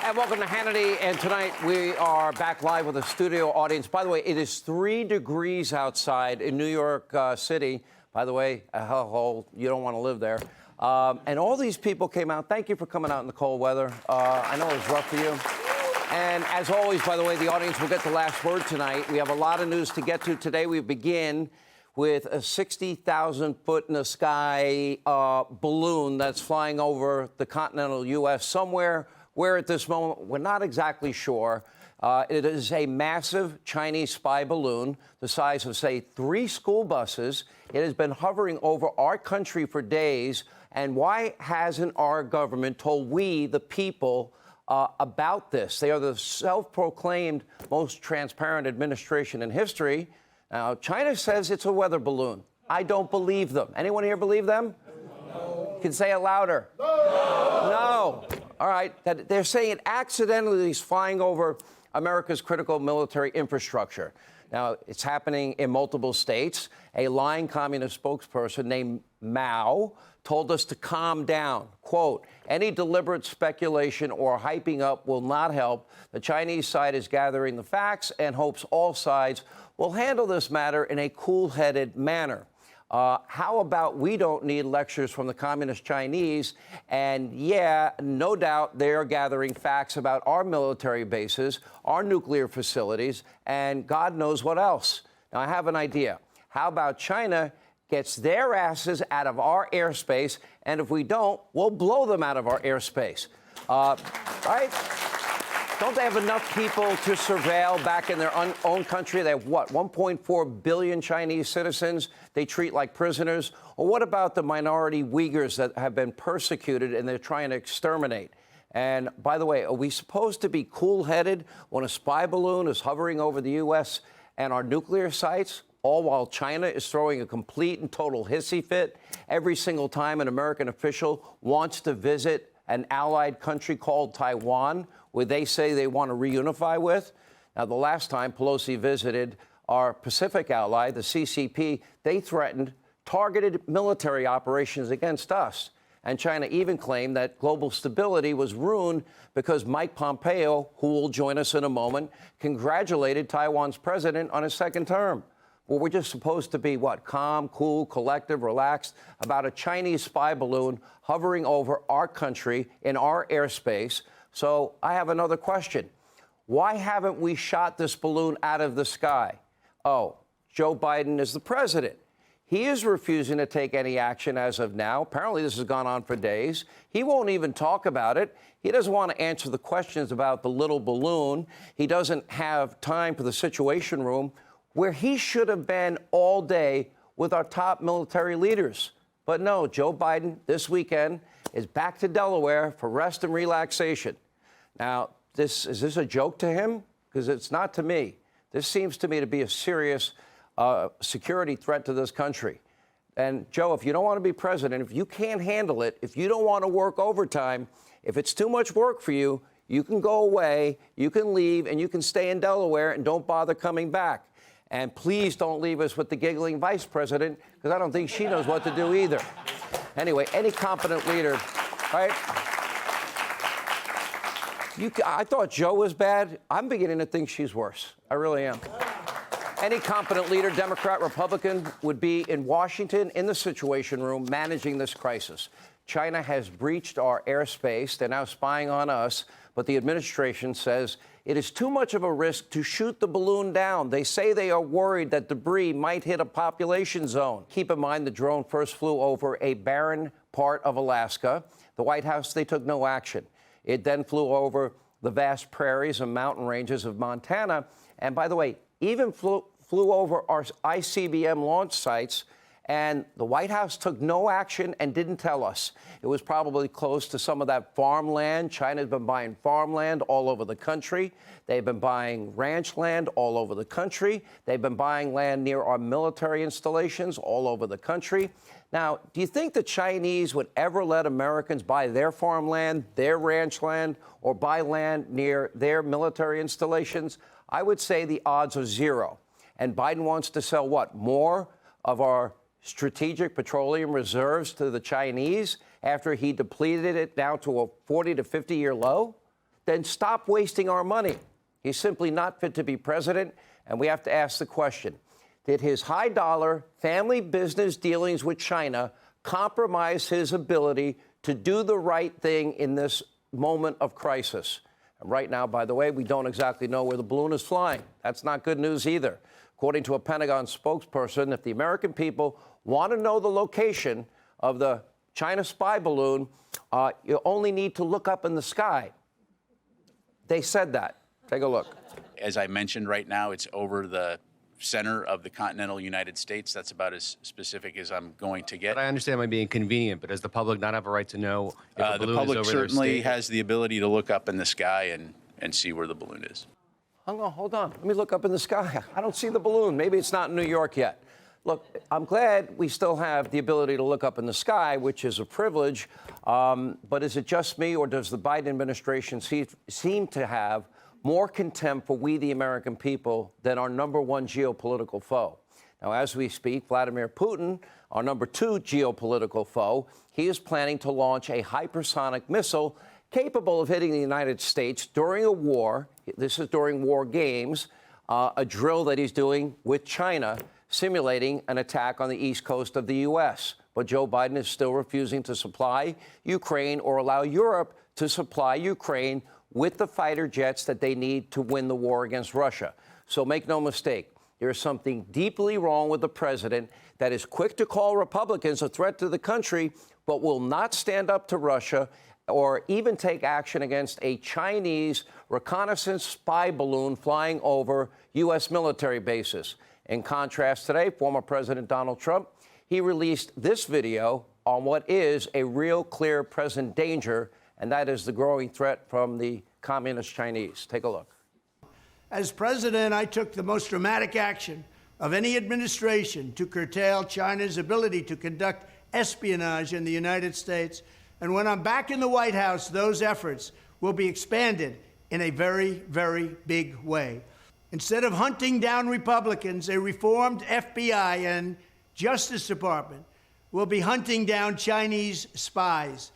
And welcome to Hannity. And tonight we are back live with a studio audience. By the way, it is 3 degrees outside in New York City. By the way, a hellhole. You don't want to live there. And all these people came out. Thank you for coming out in the cold weather. I know it was rough for you. And as always, by the way, the audience will get the last word tonight. We have a lot of news to get to today. We begin with a 60,000-foot-in-the-sky balloon that's flying over the continental U.S. somewhere where at this moment we're not exactly sure. It is a massive Chinese spy balloon the size of, say, 3 school buses. It has been hovering over our country for days. And why hasn't our government told we, the people, about this? They are the self-proclaimed most transparent administration in history. Now, China says it's a weather balloon. I don't believe them. Anyone here believe them? No. You can say it louder. No. No. All right. They're saying it accidentally is flying over America's critical military infrastructure. Now, it's happening in multiple states. A lying communist spokesperson named Mao told us to calm down. Quote, any deliberate speculation or hyping up will not help. The Chinese side is gathering the facts and hopes all sides will handle this matter in a cool-headed manner. How about we don't need lectures from the communist Chinese? And yeah, no doubt they're gathering facts about our military bases, our nuclear facilities, and God knows what else. Now, I have an idea. How about China gets their asses out of our airspace, and if we don't, we'll blow them out of our airspace. Right? Don't they have enough people to surveil back in their own country? They have, what, 1.4 billion Chinese citizens they treat like prisoners? Or what about the minority Uyghurs that have been persecuted and they're trying to exterminate? And by the way, are we supposed to be cool-headed when a spy balloon is hovering over the U.S. and our nuclear sites, all while China is throwing a complete and total hissy fit every single time an American official wants to visit an allied country called Taiwan, where they say they want to reunify with? Now, the last time Pelosi visited our Pacific ally, the CCP, they threatened targeted military operations against us. And China even claimed that global stability was ruined because Mike Pompeo, who will join us in a moment, congratulated Taiwan's president on his second term. Well, we're just supposed to be, what, calm, cool, collective, relaxed about a Chinese spy balloon hovering over our country in our airspace. So I have another question. Why haven't we shot this balloon out of the sky? Oh, Joe Biden is the president. He is refusing to take any action as of now. Apparently, this has gone on for days. He won't even talk about it. He doesn't want to answer the questions about the little balloon. He doesn't have time for the Situation Room, where he should have been all day with our top military leaders. But no, Joe Biden this weekend is back to Delaware for rest and relaxation. Now, is this a joke to him? Because it's not to me. This seems to me to be a serious security threat to this country. And, Joe, if you don't want to be president, if you can't handle it, if you don't want to work overtime, if it's too much work for you, you can go away, you can leave, and you can stay in Delaware and don't bother coming back. And please don't leave us with the giggling vice president, because I don't think she knows what to do either. Anyway, any competent leader, right? I thought Joe was bad. I'm beginning to think she's worse. I really am. Any competent leader, Democrat, Republican, would be in Washington in the Situation Room managing this crisis. China has breached our airspace. They're now spying on us. But the administration says it is too much of a risk to shoot the balloon down. They say they are worried that debris might hit a population zone. Keep in mind the drone first flew over a barren part of Alaska. The White House, they took no action. It then flew over the vast prairies and mountain ranges of Montana. And by the way, even flew over our ICBM launch sites. And the White House took no action and didn't tell us. It was probably close to some of that farmland. China's been buying farmland all over the country. They've been buying ranch land all over the country. They've been buying land near our military installations all over the country. Now, do you think the Chinese would ever let Americans buy their farmland, their ranch land, or buy land near their military installations? I would say the odds are zero. And Biden wants to sell what? More of our strategic petroleum reserves to the Chinese after he depleted it down to a 40 to 50-year low? then stop wasting our money. He's simply not fit to be president, and we have to ask the question, did his high-dollar family business dealings with China compromise his ability to do the right thing in this moment of crisis? And right now, by the way, we don't exactly know where the balloon is flying. That's not good news either. According to a Pentagon spokesperson, if the American people want to know the location of the China spy balloon, you only need to look up in the sky. They said that. Take a look. As I mentioned, right now, it's over the center of the continental United States. That's about as specific as I'm going to get. But I understand it might be inconvenient, but does the public not have a right to know if a balloon the public is over their certainly state? has the ability to look up in the sky and see where the balloon is. Hold on. Let me look up in the sky. I don't see the balloon. Maybe it's not in New York yet. Look, I'm glad we still have the ability to look up in the sky, which is a privilege. But is it just me, or does the Biden administration seem to have more contempt for we, the American people, than our number one geopolitical foe? Now, as we speak, Vladimir Putin, our number two geopolitical foe, he is planning to launch a hypersonic missile capable of hitting the United States during a war. This is during war games, a drill that he's doing with China, simulating an attack on the east coast of the U.S. But Joe Biden is still refusing to supply Ukraine or allow Europe to supply Ukraine with the fighter jets that they need to win the war against Russia. So make no mistake, there's something deeply wrong with the president that is quick to call Republicans a threat to the country, but will not stand up to Russia or even take action against a Chinese reconnaissance spy balloon flying over U.S. military bases. In contrast, today, former President Donald Trump, he released this video on what is a real clear present danger, and that is the growing threat from the communist Chinese. Take a look. As president, I took the most dramatic action of any administration to curtail China's ability to conduct espionage in the United States. And when I'm back in the White House, those efforts will be expanded in a very, very big way. Instead of hunting down Republicans, a reformed FBI and Justice Department will be hunting down Chinese spies.